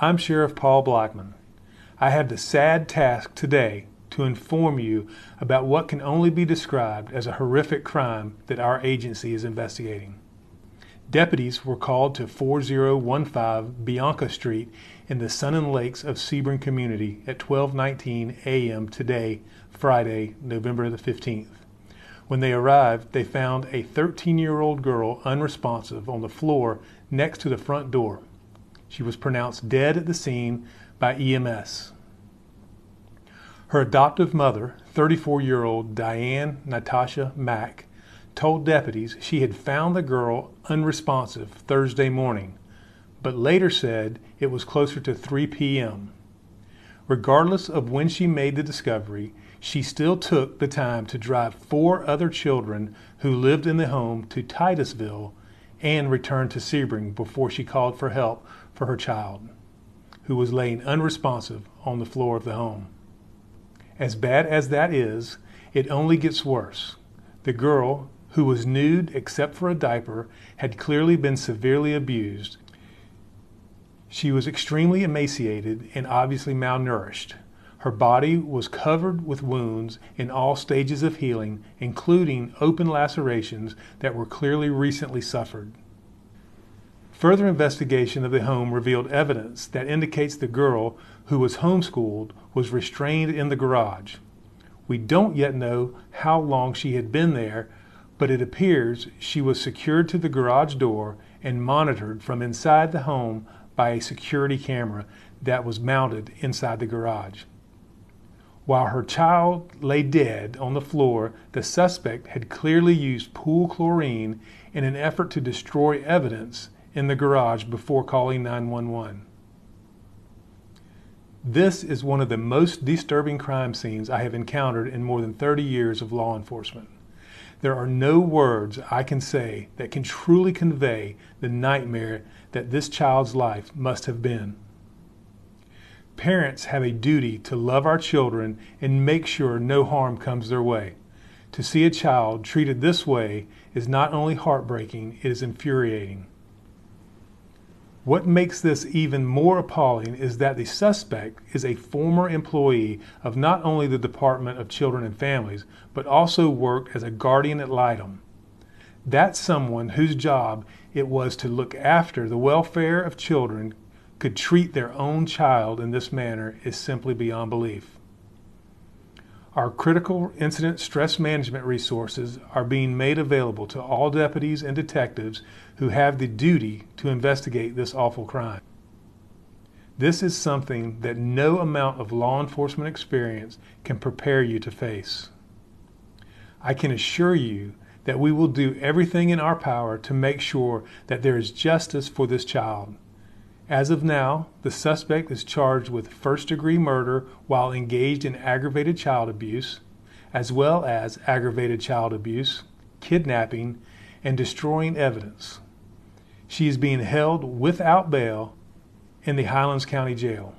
I'm Sheriff Paul Blackman. I have the sad task today to inform you about what can only be described as a horrific crime that our agency is investigating. Deputies were called to 4015 Bianca Street in the Sun and Lakes of Sebring community at 12:19 a.m. today, Friday, November the 15th. When they arrived, they found a 13-year-old girl unresponsive on the floor next to the front door. She was pronounced dead at the scene by EMS. Her adoptive mother, 34-year-old Diane Natasha Mack, told deputies she had found the girl unresponsive Thursday morning, but later said it was closer to 3 p.m. Regardless of when she made the discovery, she still took the time to drive 4 other children who lived in the home to Titusville and return to Sebring before she called for help for her child, who was laying unresponsive on the floor of the home. As bad as that is, it only gets worse. The girl, who was nude except for a diaper, had clearly been severely abused. She was extremely emaciated and obviously malnourished. Her body was covered with wounds in all stages of healing, including open lacerations that were clearly recently suffered. Further investigation of the home revealed evidence that indicates the girl, who was homeschooled, was restrained in the garage. We don't yet know how long she had been there, but it appears she was secured to the garage door and monitored from inside the home by a security camera that was mounted inside the garage. While her child lay dead on the floor, the suspect had clearly used pool chlorine in an effort to destroy evidence in the garage before calling 911. This is one of the most disturbing crime scenes I have encountered in more than 30 years of law enforcement. There are no words I can say that can truly convey the nightmare that this child's life must have been. Parents have a duty to love our children and make sure no harm comes their way. To see a child treated this way is not only heartbreaking, it is infuriating. What makes this even more appalling is that the suspect is a former employee of not only the Department of Children and Families, but also worked as a guardian ad litem. That's someone whose job it was to look after the welfare of children could treat their own child in this manner is simply beyond belief. Our critical incident stress management resources are being made available to all deputies and detectives who have the duty to investigate this awful crime. This is something that no amount of law enforcement experience can prepare you to face. I can assure you that we will do everything in our power to make sure that there is justice for this child. As of now, the suspect is charged with first-degree murder while engaged in aggravated child abuse, as well as aggravated child abuse, kidnapping, and destroying evidence. She is being held without bail in the Highlands County Jail.